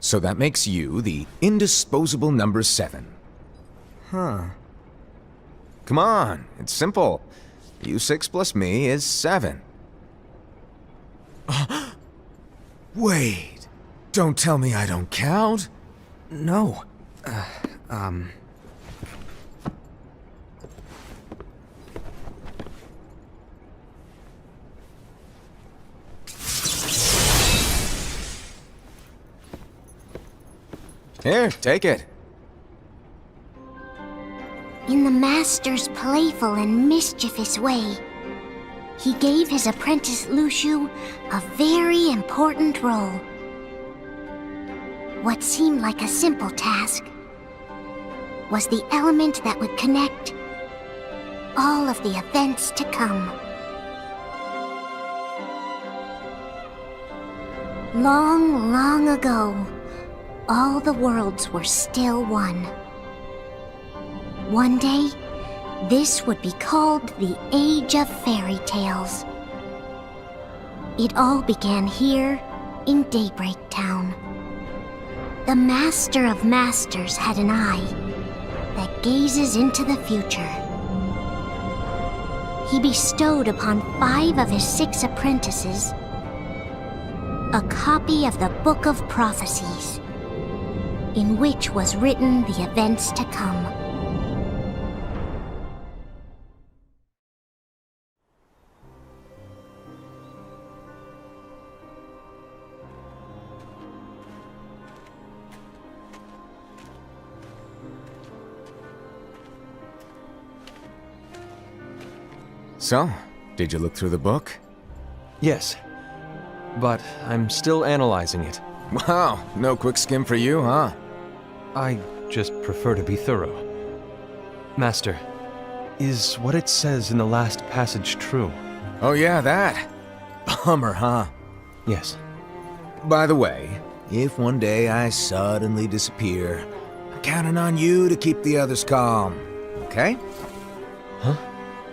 So that makes you the indisposable number 7. Huh. Come on, it's simple. You 6 plus me is 7. Wait, don't tell me I don't count? No. Here, take it. In the master's playful and mischievous way, he gave his apprentice Luciu a very important role. What seemed like a simple task was the element that would connect all of the events to come. Long, long ago, all the worlds were still one. One day, this would be called the Age of Fairy Tales. It all began here in Daybreak Town. The Master of Masters had an eye that gazes into the future. He bestowed upon 5 of his 6 apprentices a copy of the Book of Prophecies, in which was written the events to come. So, did you look through the book? Yes. But I'm still analyzing it. Wow, no quick skim for you, huh? I just prefer to be thorough. Master, is what it says in the last passage true? Oh yeah, that. Bummer, huh? Yes. By the way, if one day I suddenly disappear, I'm counting on you to keep the others calm, okay? Huh?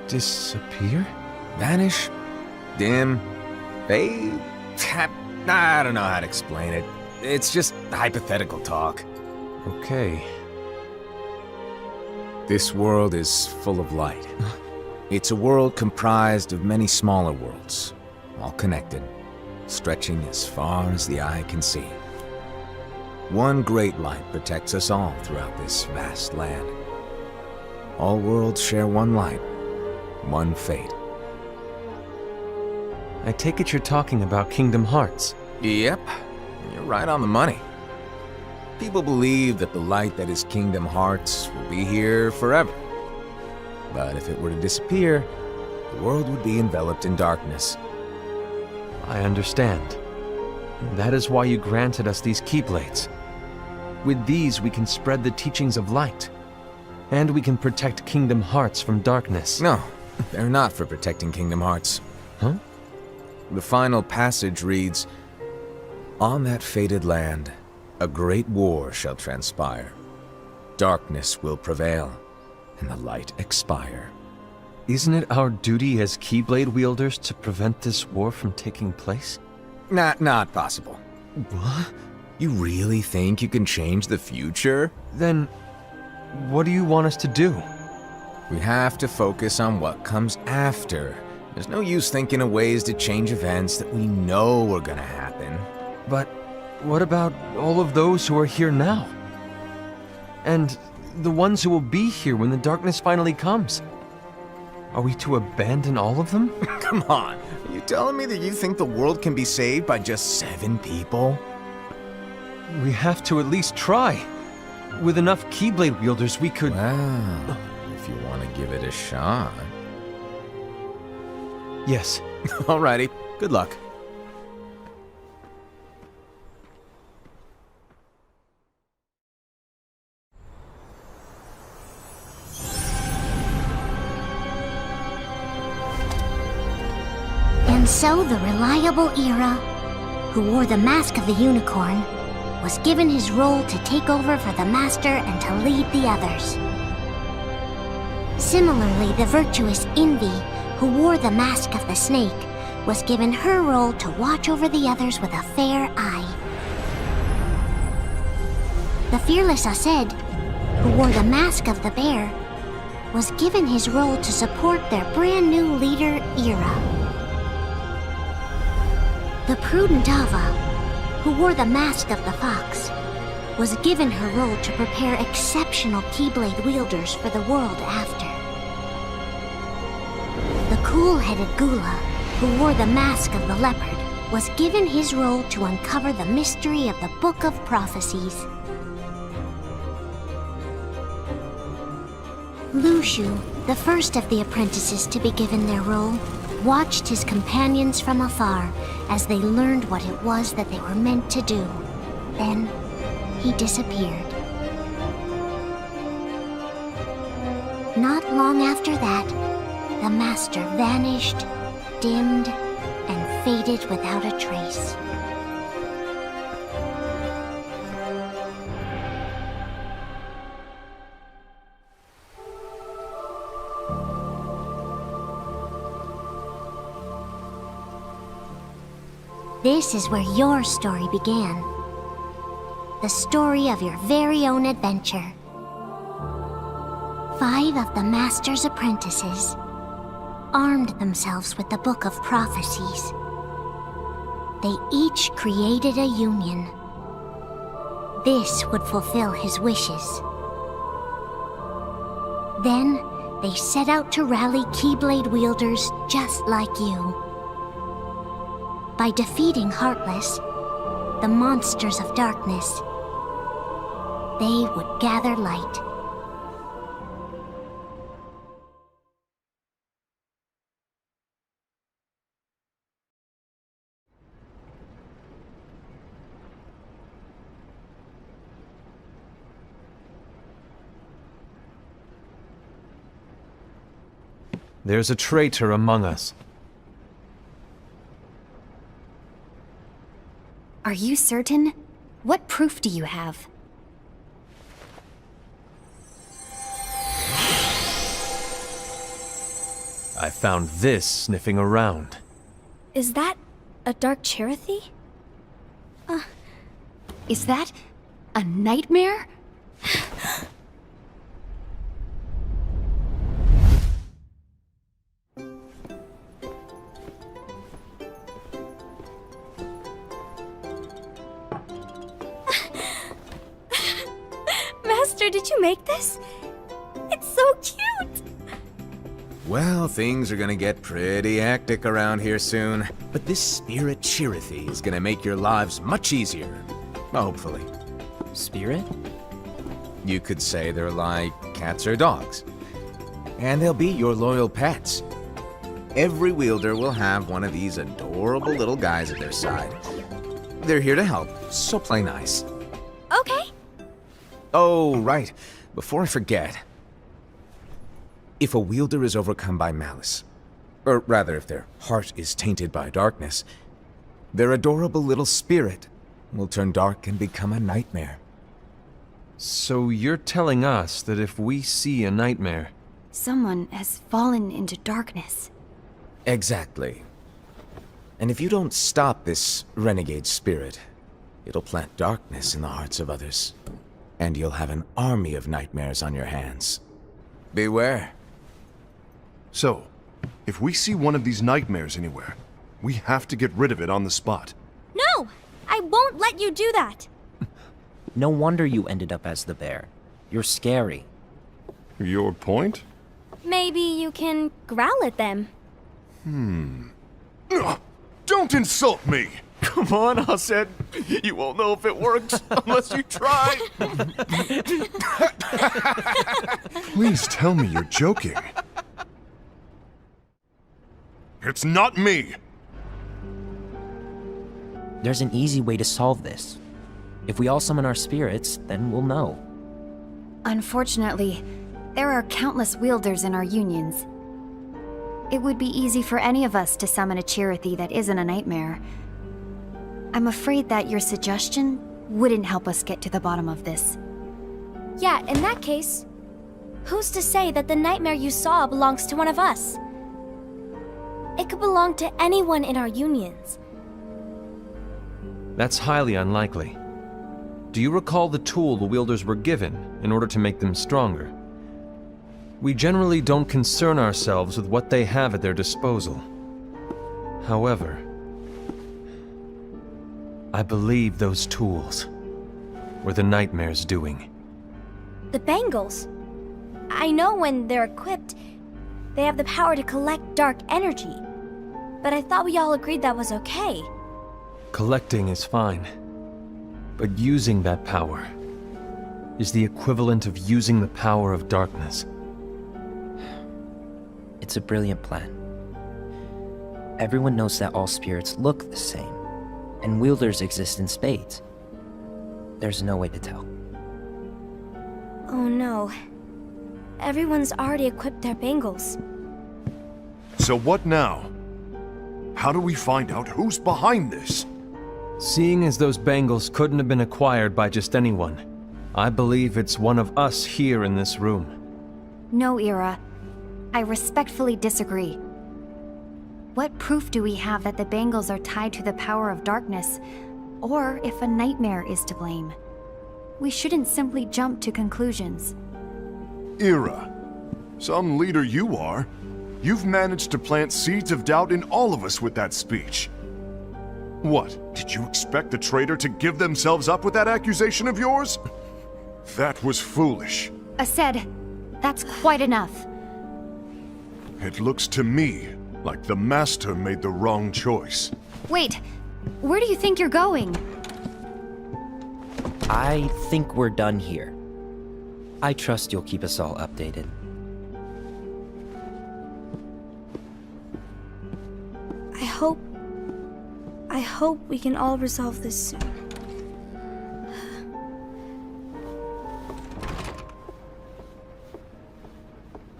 Disappear? Vanish? Dim? Fade? I don't know how to explain it. It's just hypothetical talk. Okay. This world is full of light. It's a world comprised of many smaller worlds, all connected, stretching as far as the eye can see. One great light protects us all throughout this vast land. All worlds share one light, one fate. I take it you're talking about Kingdom Hearts. Yep, you're right on the money. People believe that the light that is Kingdom Hearts will be here forever. But if it were to disappear, the world would be enveloped in darkness. I understand. That is why you granted us these keyblades. With these we can spread the teachings of light. And we can protect Kingdom Hearts from darkness. No, they're not for protecting Kingdom Hearts. Huh? The final passage reads, "On that fated land, a great war shall transpire. Darkness will prevail, and the light expire." Isn't it our duty as keyblade wielders to prevent this war from taking place? Not possible. What? You really think you can change the future? Then, what do you want us to do? We have to focus on what comes after. There's no use thinking of ways to change events that we know are gonna happen. But what about all of those who are here now? And the ones who will be here when the darkness finally comes? Are we to abandon all of them? Come on, are you telling me that you think the world can be saved by just 7 people? We have to at least try. With enough keyblade wielders, we could... Well, if you want to give it a shot. Yes. Alrighty, good luck. And so the reliable Era, who wore the mask of the unicorn, was given his role to take over for the Master and to lead the others. Similarly, the virtuous Envy, who wore the mask of the snake, was given her role to watch over the others with a fair eye. The fearless Aced, who wore the mask of the bear, was given his role to support their brand new leader, Ira. The prudent Ava, who wore the mask of the fox, was given her role to prepare exceptional keyblade wielders for the world after. The cool-headed Gula, who wore the mask of the leopard, was given his role to uncover the mystery of the Book of Prophecies. Lushu, the first of the apprentices to be given their role, watched his companions from afar as they learned what it was that they were meant to do. Then, he disappeared. Not long after that, the master vanished, dimmed, and faded without a trace. This is where your story began. The story of your very own adventure. 5 of the Master's apprentices armed themselves with the Book of Prophecies. They each created a union. This would fulfill his wishes. Then, they set out to rally Keyblade wielders just like you. By defeating Heartless, the monsters of darkness, they would gather light. There's a traitor among us. Are you certain? What proof do you have? I found this sniffing around. Is that a dark Cherothy? Is that a nightmare? Master, did you make this? It's so cute! Well, things are gonna get pretty hectic around here soon. But this spirit Cherothy is gonna make your lives much easier. Hopefully. Spirit? You could say they're like cats or dogs. And they'll be your loyal pets. Every wielder will have one of these adorable little guys at their side. They're here to help, so play nice. Okay. Oh, right. Before I forget. If a wielder is overcome by malice, or rather if their heart is tainted by darkness, their adorable little spirit will turn dark and become a nightmare. So you're telling us that if we see a nightmare... Someone has fallen into darkness. Exactly. And if you don't stop this renegade spirit, it'll plant darkness in the hearts of others. And you'll have an army of nightmares on your hands. Beware. So, if we see one of these nightmares anywhere, we have to get rid of it on the spot. No! I won't let you do that! No wonder you ended up as the bear. You're scary. Your point? Maybe you can growl at them. Ugh, don't insult me! Come on, Aced. You won't know if it works unless you try. Please tell me you're joking. It's not me! There's an easy way to solve this. If we all summon our spirits, then we'll know. Unfortunately, there are countless wielders in our unions. It would be easy for any of us to summon a Cherothy that isn't a nightmare. I'm afraid that your suggestion wouldn't help us get to the bottom of this. Yeah, in that case, who's to say that the nightmare you saw belongs to one of us? It could belong to anyone in our unions. That's highly unlikely. Do you recall the tool the wielders were given in order to make them stronger? We generally don't concern ourselves with what they have at their disposal. However, I believe those tools were the nightmare's doing. The bangles. I know when they're equipped, they have the power to collect dark energy. But I thought we all agreed that was okay. Collecting is fine, but using that power is the equivalent of using the power of darkness. It's a brilliant plan. Everyone knows that all spirits look the same, and wielders exist in spades. There's no way to tell. Oh no. Everyone's already equipped their bangles. So what now? How do we find out who's behind this? Seeing as those bangles couldn't have been acquired by just anyone, I believe it's one of us here in this room. No, Ira. I respectfully disagree. What proof do we have that the bangles are tied to the power of darkness, or if a nightmare is to blame? We shouldn't simply jump to conclusions. Ira, some leader you are. You've managed to plant seeds of doubt in all of us with that speech. What, did you expect the traitor to give themselves up with that accusation of yours? That was foolish. Aced, that's quite enough. It looks to me like the Master made the wrong choice. Wait, where do you think you're going? I think we're done here. I trust you'll keep us all updated. I hope we can all resolve this soon.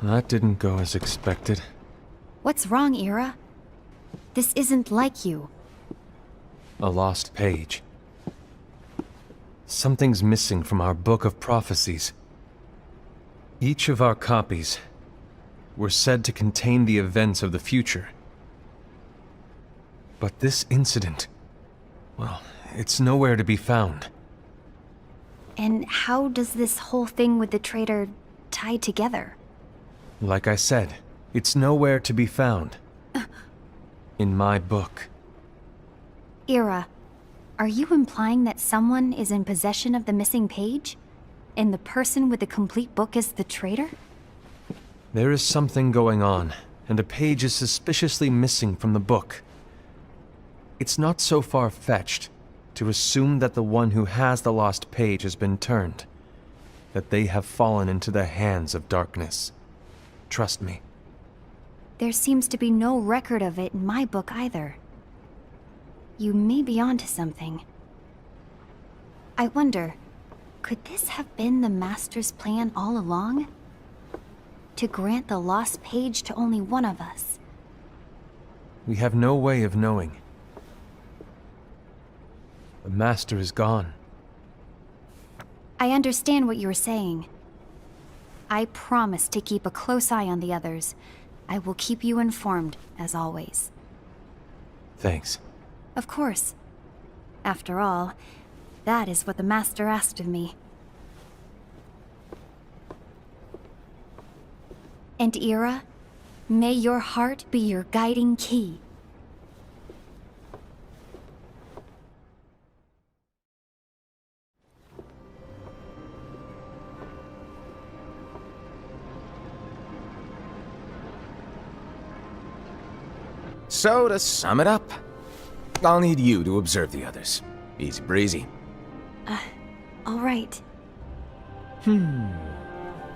That didn't go as expected. What's wrong, Ira? This isn't like you. A lost page. Something's missing from our book of prophecies. Each of our copies were said to contain the events of the future. But this incident, well, it's nowhere to be found. And how does this whole thing with the traitor tie together? Like I said, it's nowhere to be found. In my book. Ira, are you implying that someone is in possession of the missing page? And the person with the complete book is the traitor? There is something going on, and a page is suspiciously missing from the book. It's not so far-fetched to assume that the one who has the lost page has been turned, that they have fallen into the hands of darkness. Trust me. There seems to be no record of it in my book either. You may be onto something. I wonder, could this have been the Master's plan all along? To grant the lost page to only one of us? We have no way of knowing. The Master is gone. I understand what you're saying. I promise to keep a close eye on the others. I will keep you informed, as always. Thanks. Of course. After all, that is what the Master asked of me. And Ira, may your heart be your guiding key. So, to sum it up, I'll need you to observe the others. Easy breezy. All right.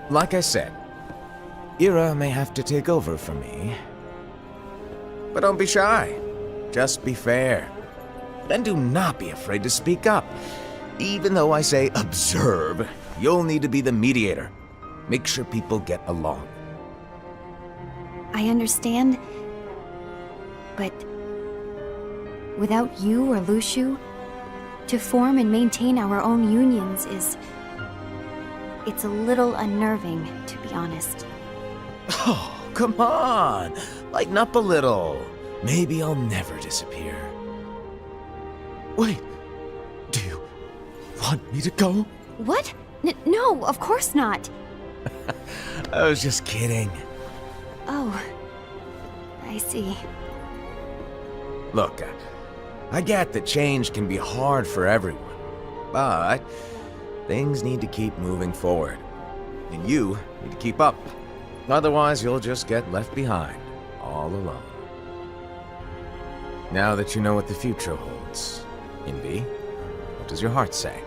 Like I said, Ira may have to take over for me. But don't be shy. Just be fair. And do not be afraid to speak up. Even though I say observe, you'll need to be the mediator. Make sure people get along. I understand. But without you or Luciu, to form and maintain our own unions it's a little unnerving, to be honest. Oh, come on! Lighten up a little. Maybe I'll never disappear. Wait, do you want me to go? What? No, of course not. I was just kidding. Oh, I see. Look, I get that change can be hard for everyone, but things need to keep moving forward. And you need to keep up. Otherwise, you'll just get left behind, all alone. Now that you know what the future holds, Envy, what does your heart say?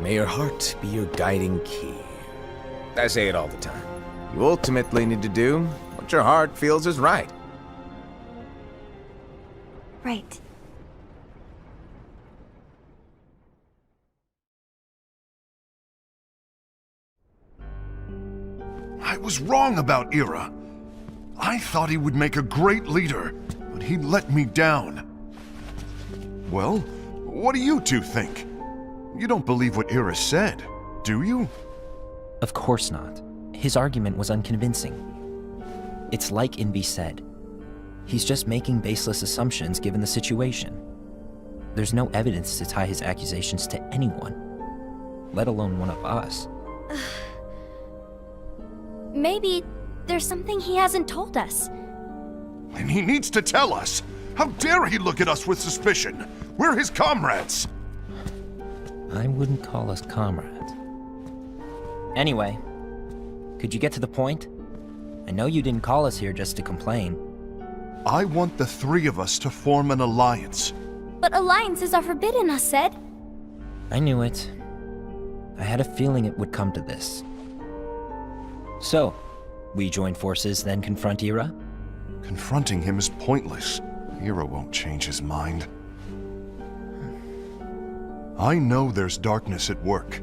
May your heart be your guiding key. I say it all the time. You ultimately need to do what your heart feels is right. Right. I was wrong about Ira. I thought he would make a great leader, but he let me down. Well, what do you two think? You don't believe what Ira said, do you? Of course not. His argument was unconvincing. It's like Envy said. He's just making baseless assumptions given the situation. There's no evidence to tie his accusations to anyone, let alone one of us. Maybe there's something he hasn't told us. And he needs to tell us. How dare he look at us with suspicion? We're his comrades. I wouldn't call us comrades. Anyway, could you get to the point? I know you didn't call us here just to complain. I want the three of us to form an alliance. But alliances are forbidden, us said. I knew it. I had a feeling it would come to this. So, we join forces, then confront Ira? Confronting him is pointless. Ira won't change his mind. I know there's darkness at work.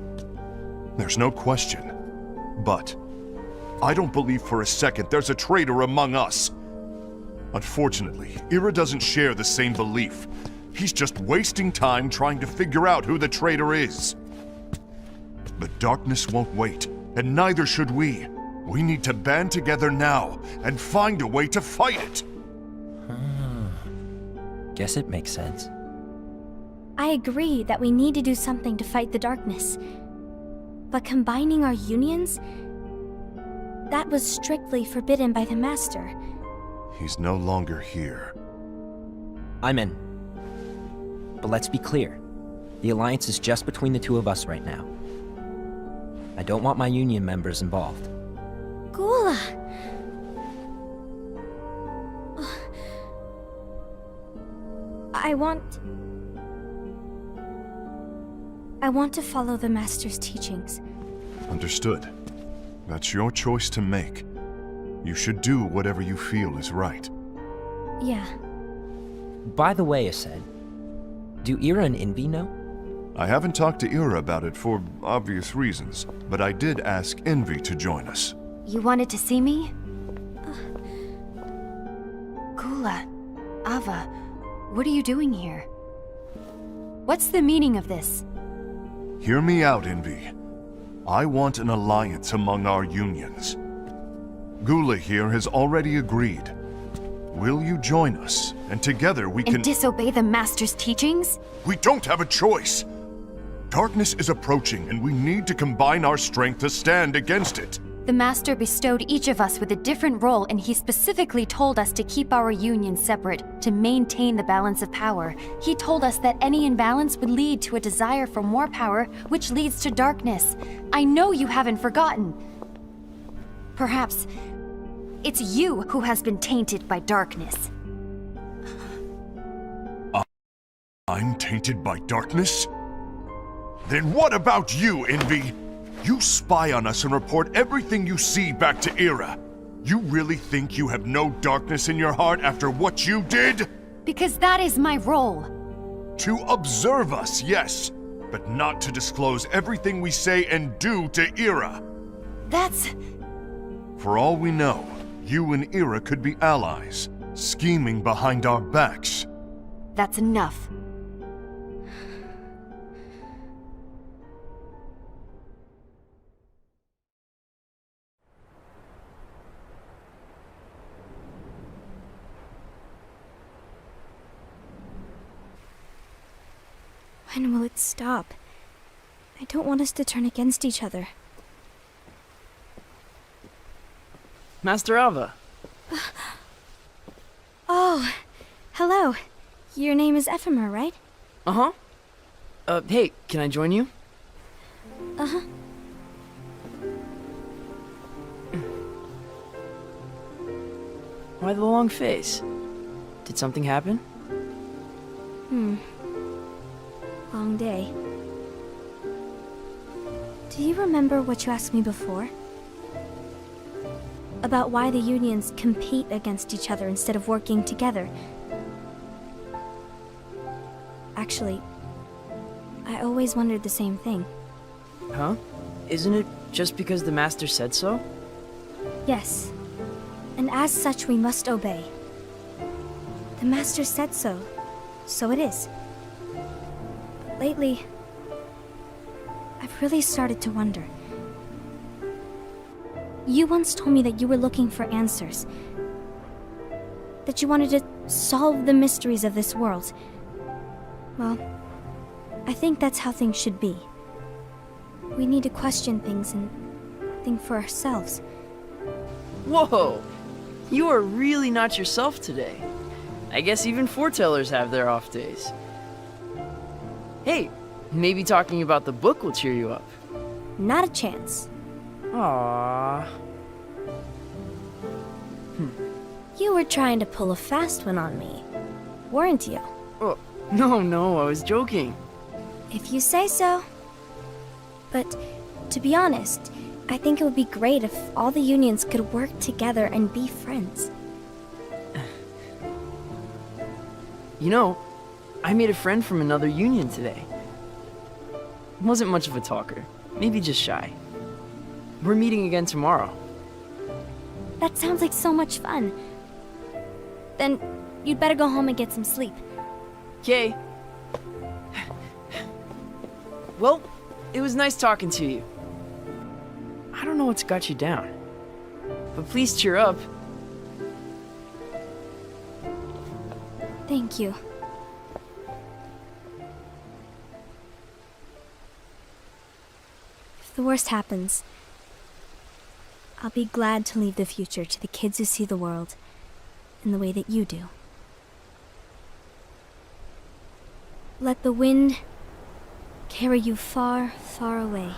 There's no question. But I don't believe for a second there's a traitor among us. Unfortunately, Ira doesn't share the same belief. He's just wasting time trying to figure out who the traitor is. But darkness won't wait, and neither should we. We need to band together now and find a way to fight it. Guess it makes sense. I agree that we need to do something to fight the darkness. But combining our unions? That was strictly forbidden by the Master. He's no longer here. I'm in. But let's be clear. The alliance is just between the two of us right now. I don't want my union members involved. Gula! I want to follow the Master's teachings. Understood. That's your choice to make. You should do whatever you feel is right. Yeah. By the way, Ased, do Ira and Envy know? I haven't talked to Ira about it for obvious reasons, but I did ask Envy to join us. You wanted to see me? Gula, Ava, what are you doing here? What's the meaning of this? Hear me out, Envy. I want an alliance among our unions. Gula here has already agreed. Will you join us? And together we can— And disobey the Master's teachings? We don't have a choice! Darkness is approaching, and we need to combine our strength to stand against it. The Master bestowed each of us with a different role, and he specifically told us to keep our union separate, to maintain the balance of power. He told us that any imbalance would lead to a desire for more power, which leads to darkness. I know you haven't forgotten. Perhaps it's you who has been tainted by darkness. I'm tainted by darkness? Then what about you, Envy? You spy on us and report everything you see back to Ira. You really think you have no darkness in your heart after what you did? Because that is my role. To observe us, yes, but not to disclose everything we say and do to Ira. That's... For all we know, you and Ira could be allies, scheming behind our backs. that's enough. When will it stop? I don't want us to turn against each other. Master Alva. Oh, hello. Your name is Ephemer, right? Uh-huh. Hey, can I join you? Uh-huh. Why the long face? Did something happen? Long day. Do you remember what you asked me before? About why the unions compete against each other instead of working together. Actually, I always wondered the same thing. Huh? Isn't it just because the Master said so? Yes, and as such we must obey. The Master said so, so it is. But lately, I've really started to wonder. You once told me that you were looking for answers. That you wanted to solve the mysteries of this world. Well, I think that's how things should be. We need to question things and think for ourselves. Whoa! You are really not yourself today. I guess even foretellers have their off days. Hey, maybe talking about the book will cheer you up. Not a chance. Aww. You were trying to pull a fast one on me, weren't you? Oh, no, I was joking. If you say so. But, to be honest, I think it would be great if all the unions could work together and be friends. You know, I made a friend from another union today. Wasn't much of a talker, maybe just shy. We're meeting again tomorrow. That sounds like so much fun. Then, you'd better go home and get some sleep. Okay. Well, it was nice talking to you. I don't know what's got you down, but please cheer up. Thank you. If the worst happens, I'll be glad to leave the future to the kids who see the world in the way that you do. Let the wind carry you far, far away.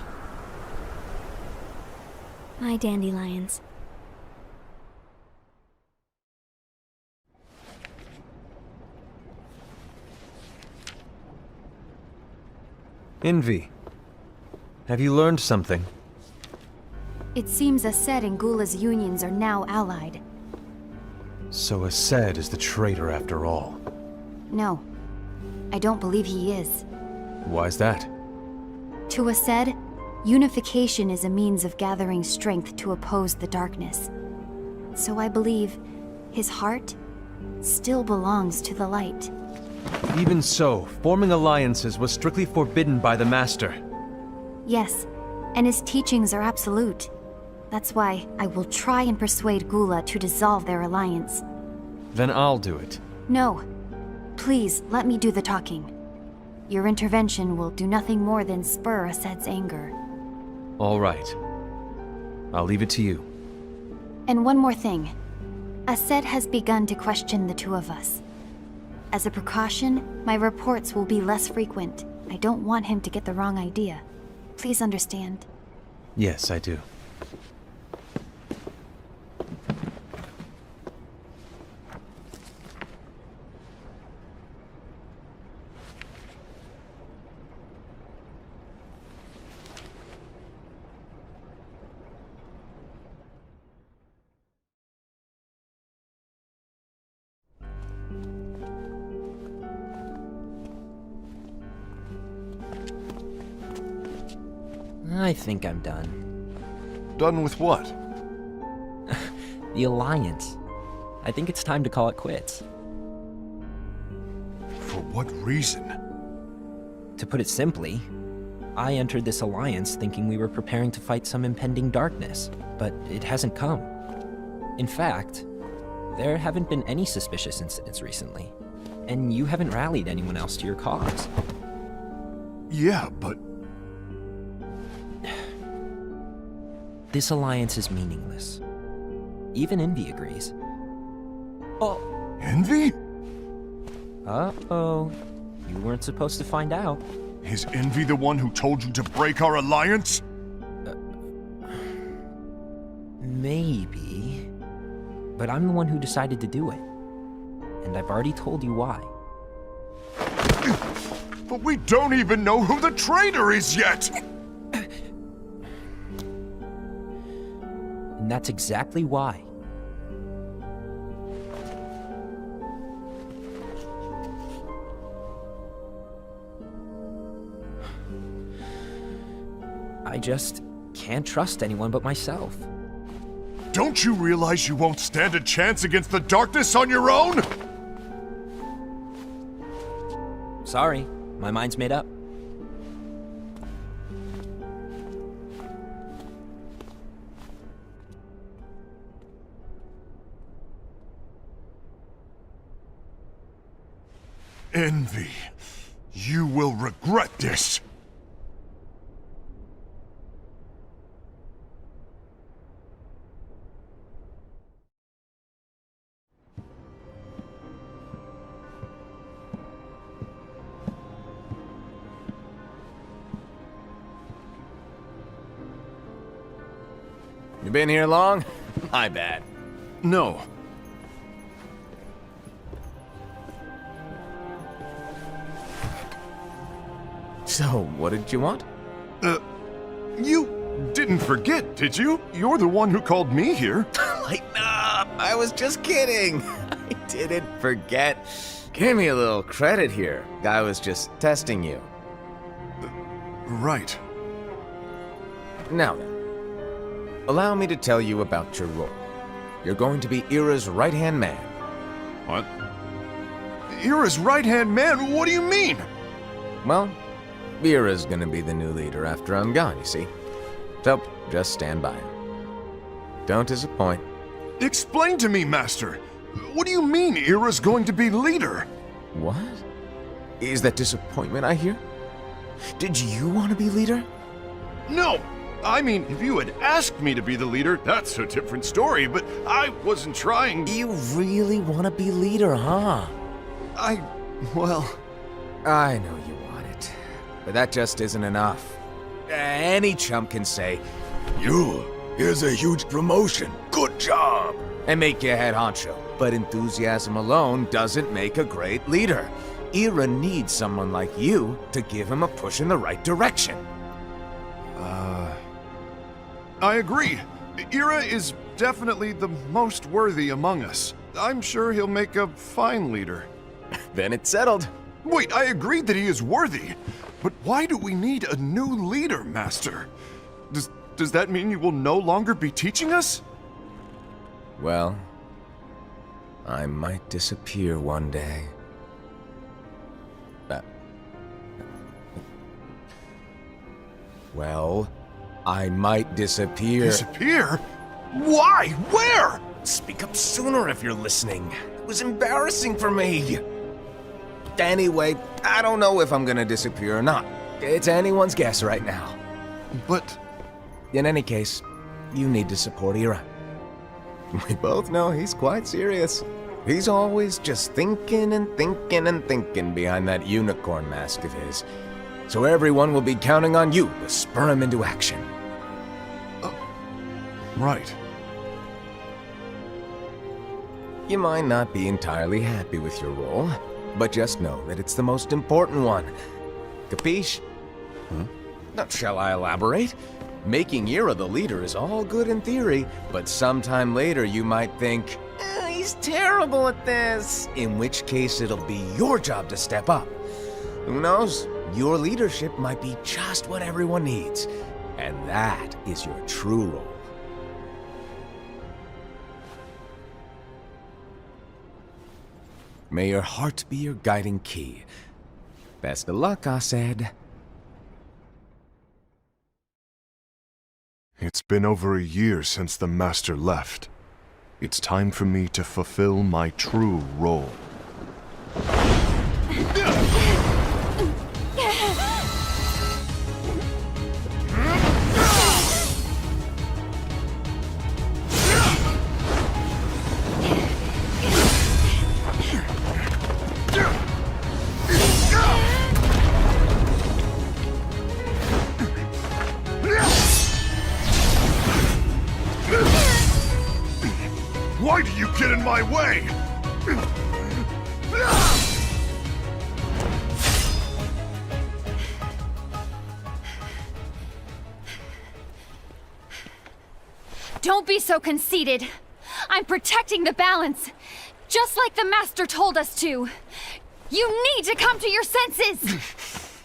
My dandelions. Envy. Have you learned something? It seems Ased and Gula's unions are now allied. So Ased is the traitor after all. No, I don't believe he is. Why's that? To Ased, unification is a means of gathering strength to oppose the darkness. So I believe his heart still belongs to the light. Even so, forming alliances was strictly forbidden by the Master. Yes, and his teachings are absolute. That's why I will try and persuade Gula to dissolve their alliance. Then I'll do it. No. Please, let me do the talking. Your intervention will do nothing more than spur Ased's anger. All right. I'll leave it to you. And one more thing. Ased has begun to question the two of us. As a precaution, my reports will be less frequent. I don't want him to get the wrong idea. Please understand. Yes, I do. I think I'm done. Done with what? The Alliance. I think it's time to call it quits. For what reason? To put it simply, I entered this alliance thinking we were preparing to fight some impending darkness, but it hasn't come. In fact, there haven't been any suspicious incidents recently, and you haven't rallied anyone else to your cause. Yeah, but This alliance is meaningless. Even Envy agrees. Oh. Envy? Uh-oh. You weren't supposed to find out. Is Envy the one who told you to break our alliance? Maybe. But I'm the one who decided to do it. And I've already told you why. But we don't even know who the traitor is yet! And that's exactly why. I just can't trust anyone but myself. Don't you realize you won't stand a chance against the darkness on your own? Sorry, my mind's made up. Envy, you will regret this. You been here long? My bad. No. So, what did you want? You didn't forget, did you? You're the one who called me here. Lighten up! I was just kidding. I didn't forget. Give me a little credit here. I was just testing you. Right. Now then, allow me to tell you about your role. You're going to be Ira's right-hand man. What? Ira's right-hand man? What do you mean? Well, Ira's gonna be the new leader after I'm gone, you see. So, just stand by him. Don't disappoint. Explain to me, Master. What do you mean Ira's going to be leader? What? Is that disappointment I hear? Did you want to be leader? No! I mean, if you had asked me to be the leader, that's a different story, but I wasn't trying. You really want to be leader, huh? Well... I know you want it, but that just isn't enough. Any chump can say, here's a huge promotion, good job, and make you head honcho. But enthusiasm alone doesn't make a great leader. Ira needs someone like you to give him a push in the right direction. I agree. Ira is definitely the most worthy among us. I'm sure he'll make a fine leader. Then it's settled. Wait, I agreed that he is worthy. But why do we need a new leader, Master? Does that mean you will no longer be teaching us? Well, I might disappear one day. Well, I might disappear. Disappear? Why? Where? Speak up sooner if you're listening. It was embarrassing for me. Anyway, I don't know if I'm gonna disappear or not. It's anyone's guess right now. But... In any case, you need to support Ira. We both know he's quite serious. He's always just thinking and thinking and thinking behind that unicorn mask of his. So everyone will be counting on you to spur him into action. Right. You might not be entirely happy with your role, but just know that it's the most important one. Capiche? Now, shall I elaborate? Making Ira the leader is all good in theory, but sometime later you might think, he's terrible at this, in which case it'll be your job to step up. Who knows? Your leadership might be just what everyone needs, and that is your true role. May your heart be your guiding key. Best of luck, I said. It's been over a year since the Master left. It's time for me to fulfill my true role. Don't be so conceited. I'm protecting the balance, just like the Master told us to. You need to come to your senses!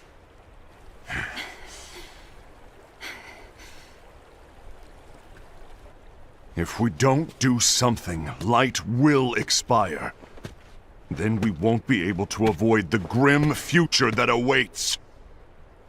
If we don't do something, light will expire. Then we won't be able to avoid the grim future that awaits.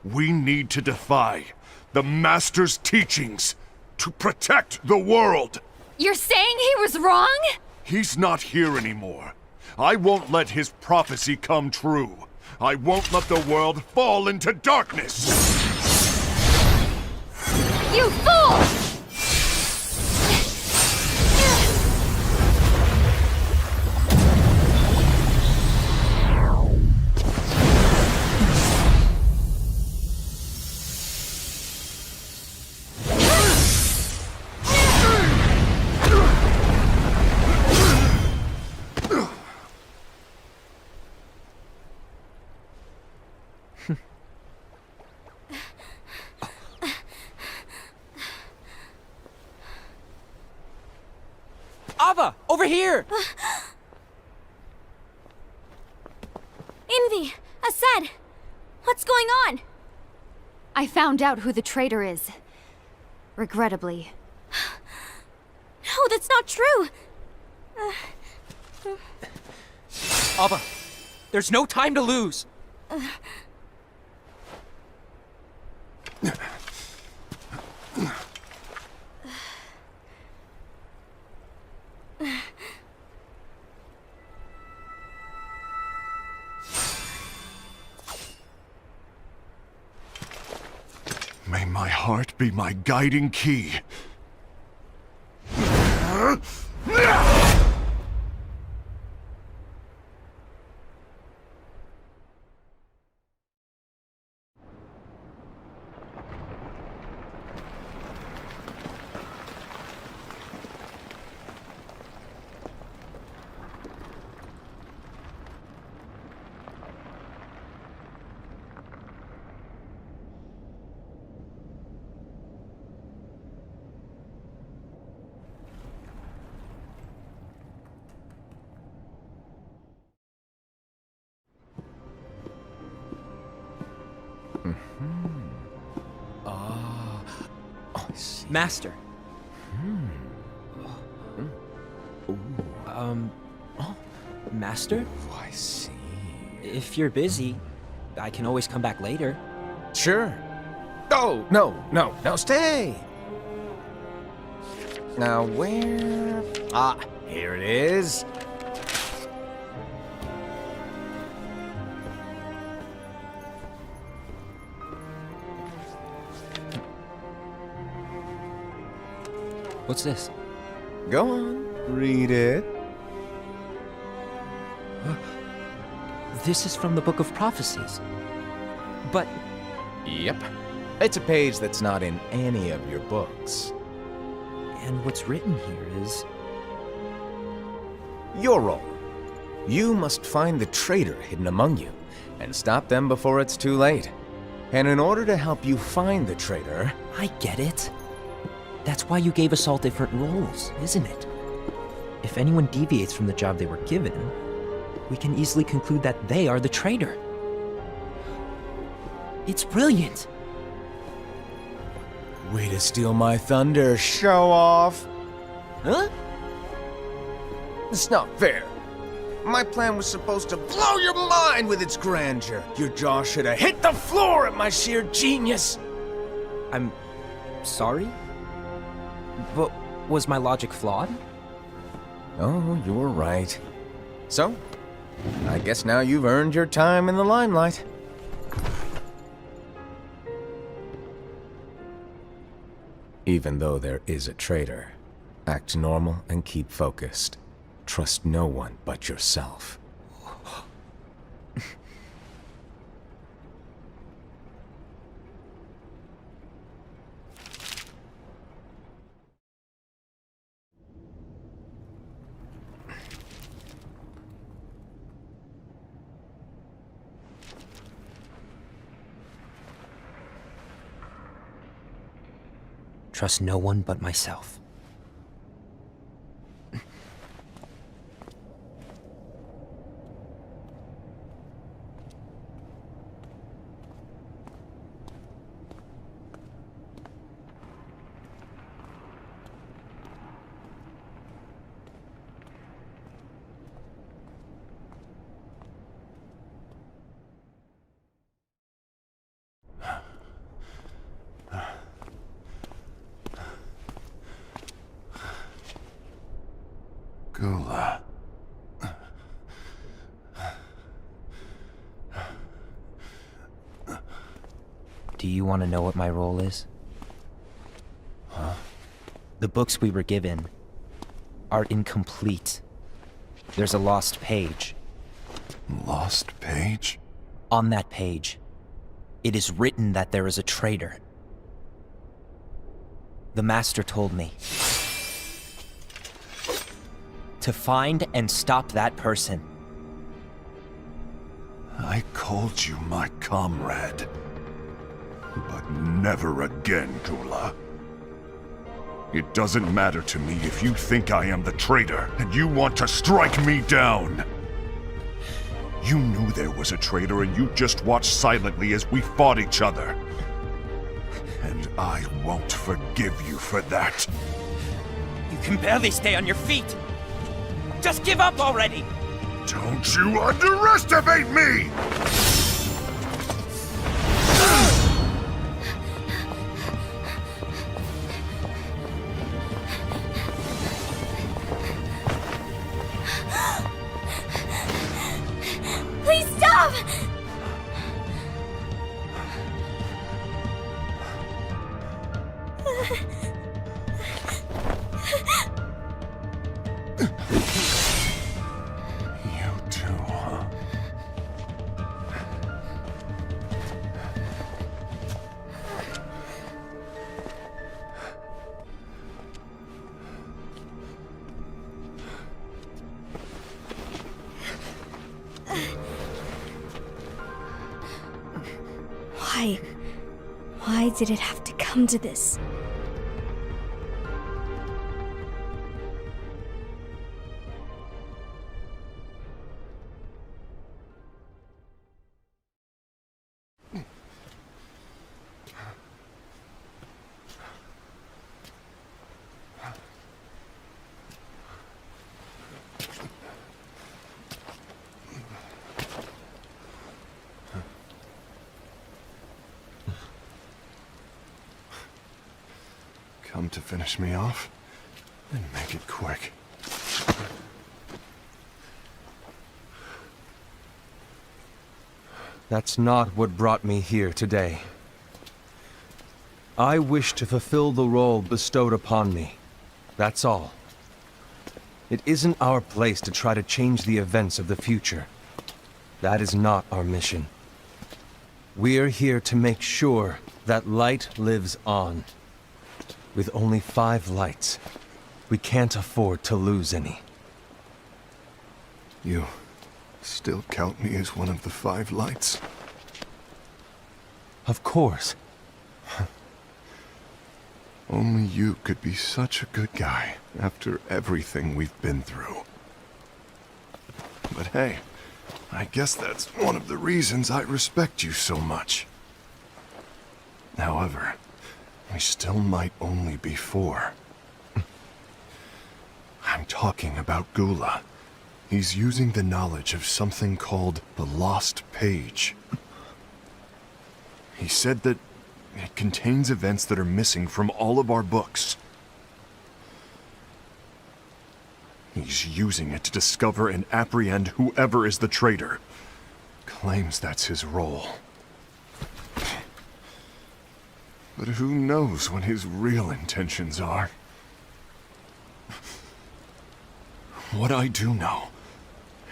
We need to defy the Master's teachings to protect the world. You're saying he was wrong? He's not here anymore. I won't let his prophecy come true. I won't let the world fall into darkness. You fool! Ava, over here! Envy! Assad! What's going on? I found out who the traitor is. Regrettably. No, that's not true! Ava, there's no time to lose! May my heart be my guiding key. Master. Master? Oh, I see. If you're busy, I can always come back later. Sure. Oh, no, stay! Now, where... Ah, here it is. What's this? Go on, read it. This is from the Book of Prophecies. But Yep. It's a page that's not in any of your books. and what's written here is... Your role. You must find the traitor hidden among you, and stop them before it's too late. And in order to help you find the traitor... I get it. That's why you gave us all different roles, isn't it? If anyone deviates from the job they were given, we can easily conclude that they are the traitor. It's brilliant! Way to steal my thunder, show off! Huh? It's not fair. My plan was supposed to blow your mind with its grandeur. Your jaw should have hit the floor at my sheer genius. I'm... sorry? But was my logic flawed? Oh, you're right. So, I guess now you've earned your time in the limelight. Even though there is a traitor, act normal and keep focused. Trust no one but yourself. Trust no one but myself. Do you want to know what my role is? Huh? The books we were given are incomplete. There's a lost page. Lost page? On that page, it is written that there is a traitor. The Master told me to find and stop that person. I called you my comrade. But never again, Gula. It doesn't matter to me if you think I am the traitor and you want to strike me down. You knew there was a traitor and you just watched silently as we fought each other. And I won't forgive you for that. You can barely stay on your feet. Just give up already! Don't you underestimate me! Please stop! You too, huh? Why? Why did it have to come to this? Come to finish me off? Then make it quick. That's not what brought me here today. I wish to fulfill the role bestowed upon me. That's all. It isn't our place to try to change the events of the future. That is not our mission. We're here to make sure that light lives on. With only 5 lights, we can't afford to lose any. You still count me as one of the 5 lights? Of course. Only you could be such a good guy after everything we've been through. But hey, I guess that's one of the reasons I respect you so much. However, we still might only be 4. I'm talking about Gula. He's using the knowledge of something called the Lost Page. He said that it contains events that are missing from all of our books. He's using it to discover and apprehend whoever is the traitor. Claims that's his role. But who knows what his real intentions are? What I do know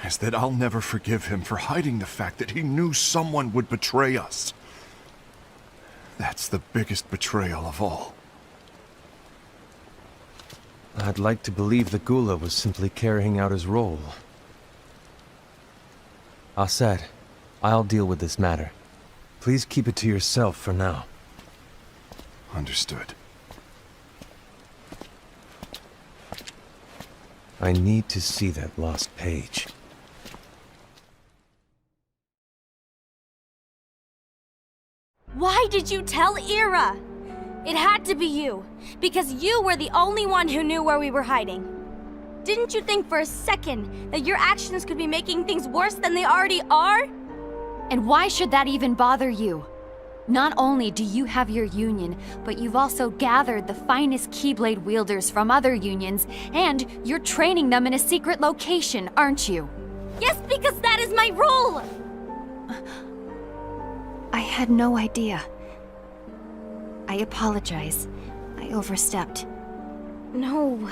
is that I'll never forgive him for hiding the fact that he knew someone would betray us. That's the biggest betrayal of all. I'd like to believe that Gula was simply carrying out his role. Aset, I'll deal with this matter. Please keep it to yourself for now. Understood. I need to see that lost page. Why did you tell Ira? It had to be you, because you were the only one who knew where we were hiding. Didn't you think for a second that your actions could be making things worse than they already are? And why should that even bother you? Not only do you have your union, but you've also gathered the finest keyblade wielders from other unions, and you're training them in a secret location, aren't you? Yes, because that is my role! I had no idea. I apologize. I overstepped. No.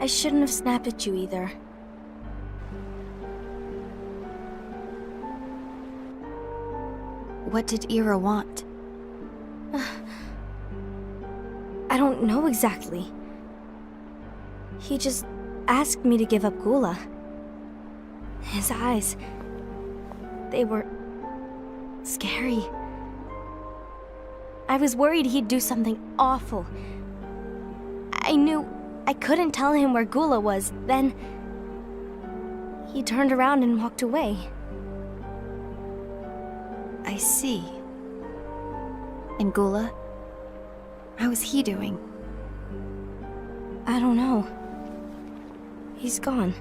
I shouldn't have snapped at you either. What did Ira want? I don't know exactly. He just asked me to give up Gula. His eyes, they were scary. I was worried he'd do something awful. I knew I couldn't tell him where Gula was. Then he turned around and walked away. I see. And Gula? How is he doing? I don't know. He's gone.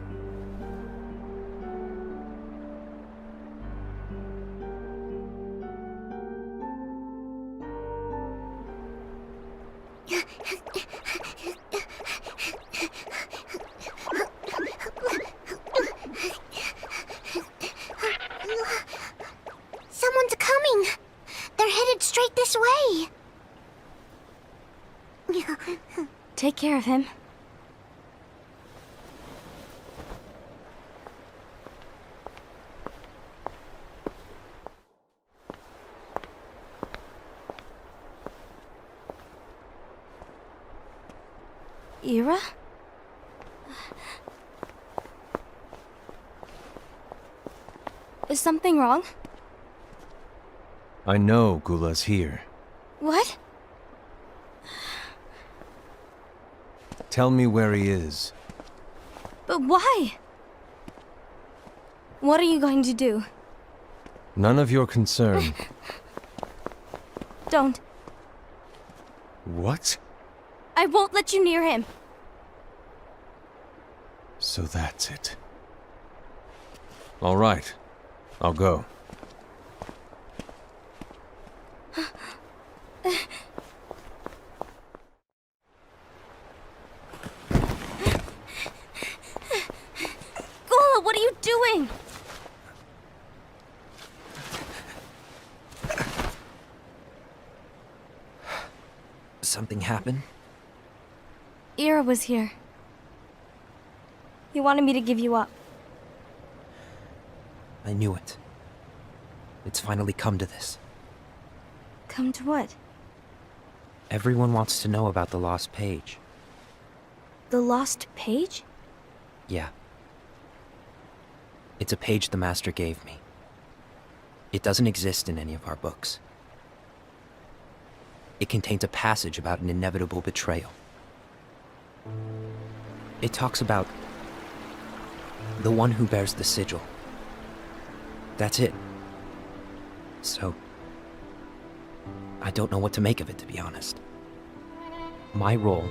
Someone's coming! They're headed straight this way! Take care of him. Ira? Is something wrong? I know Gula's here. What? Tell me where he is. But why? What are you going to do? None of your concern. Don't. What? I won't let you near him. So that's it. All right. I'll go. Gula, what are you doing? Something happened? Ira was here. He wanted me to give you up. I knew it. It's finally come to this. Come to what? Everyone wants to know about the lost page. The lost page? Yeah. It's a page the Master gave me. It doesn't exist in any of our books. It contains a passage about an inevitable betrayal. It talks about the one who bears the sigil. That's it. So, I don't know what to make of it, to be honest. My role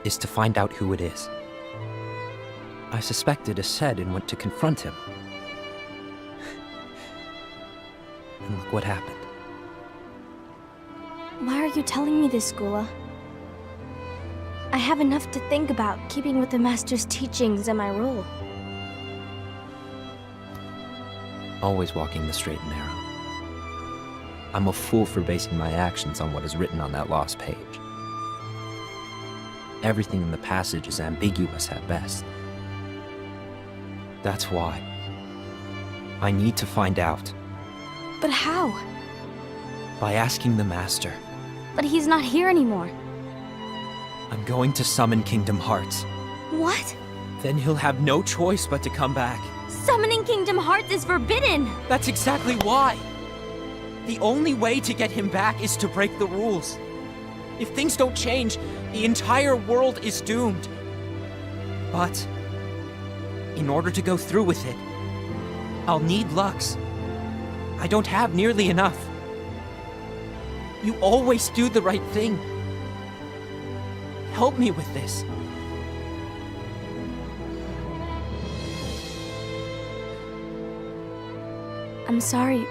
is to find out who it is. I suspected a Sed and went to confront him. And look what happened. Why are you telling me this, Gula? I have enough to think about, keeping with the Master's teachings and my role. Always walking the straight and narrow. I'm a fool for basing my actions on what is written on that lost page. Everything in the passage is ambiguous at best. That's why I need to find out. But how? By asking the Master. But he's not here anymore. I'm going to summon Kingdom Hearts. What? Then he'll have no choice but to come back. Summoning Kingdom Hearts is forbidden! That's exactly why! The only way to get him back is to break the rules. If things don't change, the entire world is doomed. But in order to go through with it, I'll need Lux. I don't have nearly enough. You always do the right thing. Help me with this. I'm sorry.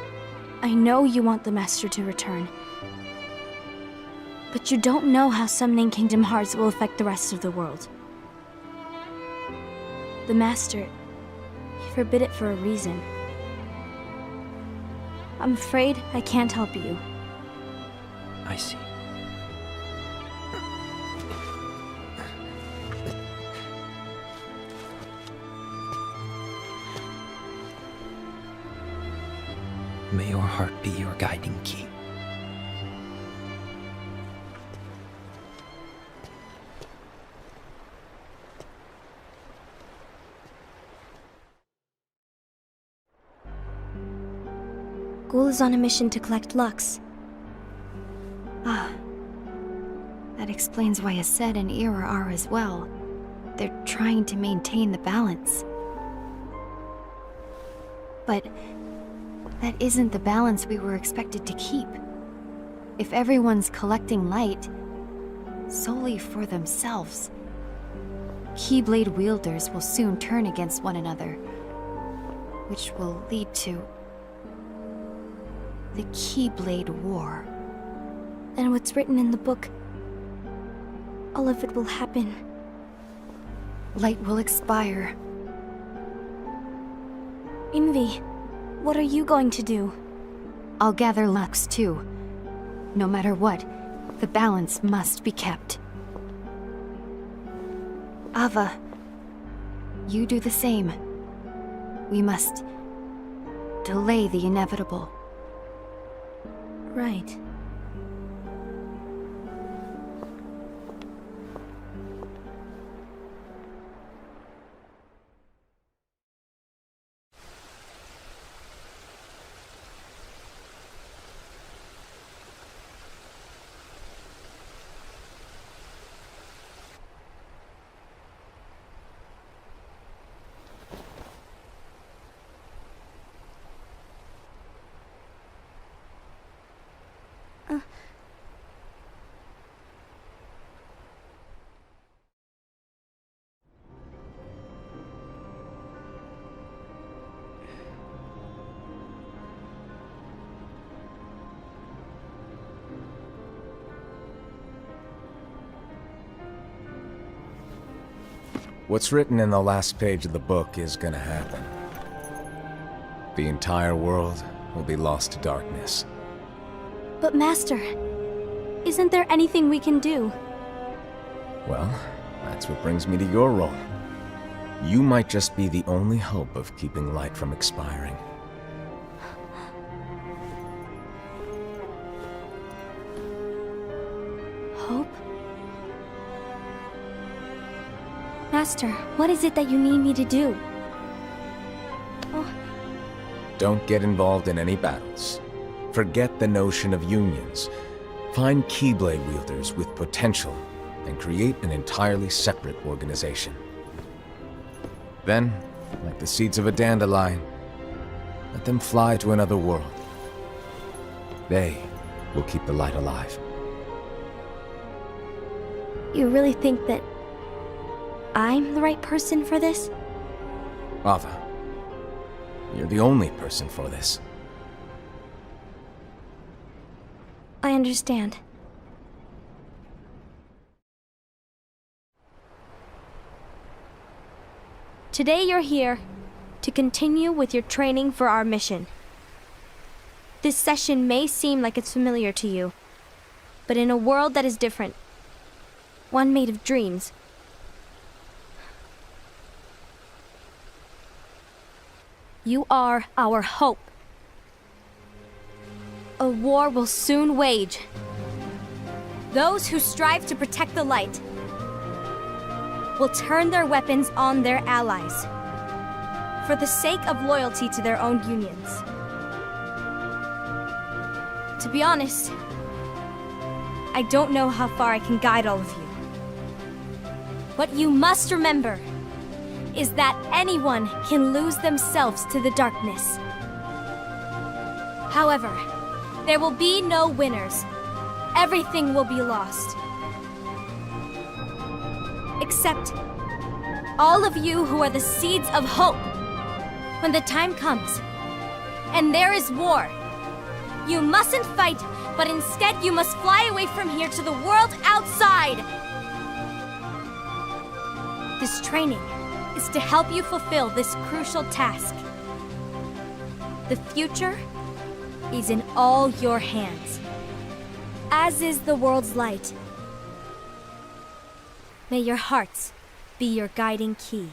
I know you want the Master to return. But you don't know how summoning Kingdom Hearts will affect the rest of the world. The Master, he forbid it for a reason. I'm afraid I can't help you. I see. May your heart be your guiding key. Ghoul is on a mission to collect Lux. Ah. That explains why Aced and Ira are as well. They're trying to maintain the balance. But that isn't the balance we were expected to keep. If everyone's collecting light solely for themselves, keyblade wielders will soon turn against one another, which will lead to the Keyblade War. And what's written in the book, all of it will happen. Light will expire. Envy, what are you going to do? I'll gather Lux too. No matter what, the balance must be kept. Ava, you do the same. We must delay the inevitable. Right. What's written in the last page of the book is gonna happen. The entire world will be lost to darkness. But Master, isn't there anything we can do? Well, that's what brings me to your role. You might just be the only hope of keeping light from expiring. Hope? Master, what is it that you need me to do? Oh, Don't get involved in any battles. Forget the notion of unions. Find keyblade wielders with potential and create an entirely separate organization. Then, like the seeds of a dandelion, let them fly to another world. They will keep the light alive. you really think that I'm the right person for this? Ava, you're the only person for this. I understand. Today you're here to continue with your training for our mission. This session may seem like it's familiar to you, but in a world that is different, one made of dreams, you are our hope. A war will soon wage. Those who strive to protect the light will turn their weapons on their allies for the sake of loyalty to their own unions. To be honest, I don't know how far I can guide all of you. What you must remember is that anyone can lose themselves to the darkness. However, there will be no winners. Everything will be lost. Except all of you who are the seeds of hope. When the time comes, and there is war, you mustn't fight, but instead you must fly away from here to the world outside. This training is to help you fulfill this crucial task. The future is in all your hands. as is the world's light. May your hearts be your guiding key.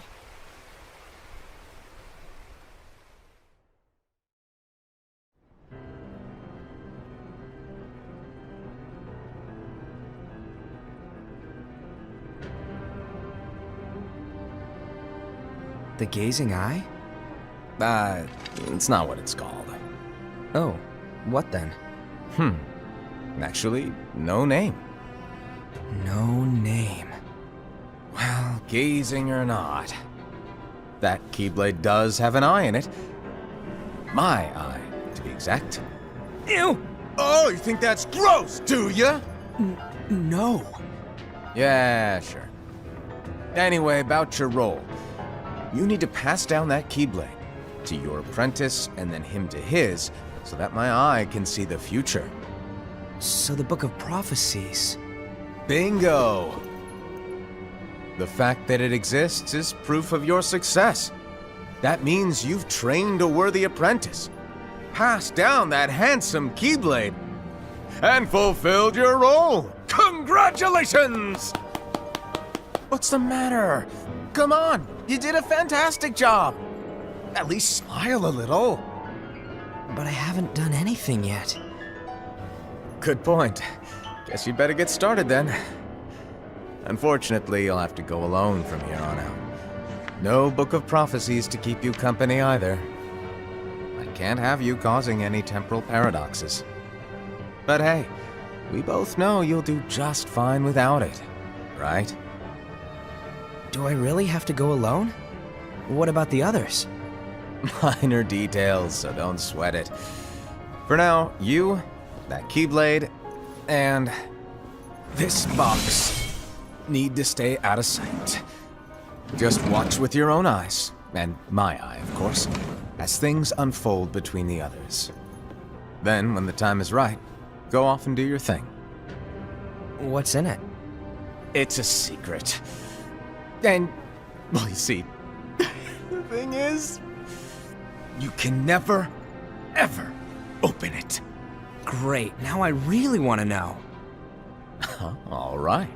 The gazing eye? It's not what it's called. Oh, what then? Actually, no name. No name. Well, gazing or not, that keyblade does have an eye in it. My eye, to be exact. Ew! Oh, you think that's gross, do ya? No. Yeah, sure. Anyway, about your role. You need to pass down that keyblade to your apprentice and then him to his, so that my eye can see the future. So the Book of Prophecies... Bingo! The fact that it exists is proof of your success. That means you've trained a worthy apprentice, passed down that handsome keyblade, and fulfilled your role. Congratulations! What's the matter? Come on, you did a fantastic job. At least smile a little. But I haven't done anything yet. Good point. Guess you'd better get started then. Unfortunately, you'll have to go alone from here on out. No Book of Prophecies to keep you company either. I can't have you causing any temporal paradoxes. But hey, we both know you'll do just fine without it, right? Do I really have to go alone? What about the others? Minor details, so don't sweat it. For now, you, that keyblade, and this box need to stay out of sight. Just watch with your own eyes, and my eye, of course, as things unfold between the others. Then, when the time is right, go off and do your thing. What's in it? It's a secret. And, well, you see, the thing is, you can never, ever open it. Great, now I really want to know. All right,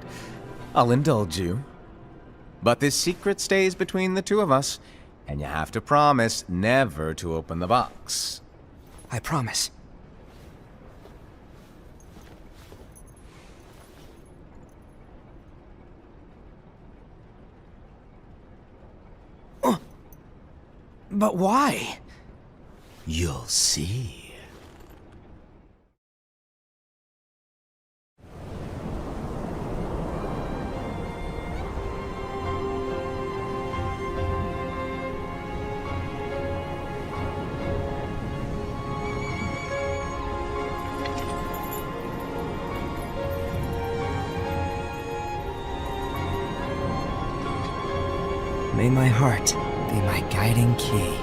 I'll indulge you. But this secret stays between the two of us, and you have to promise never to open the box. I promise. But why? You'll see. May my heart be my guiding key.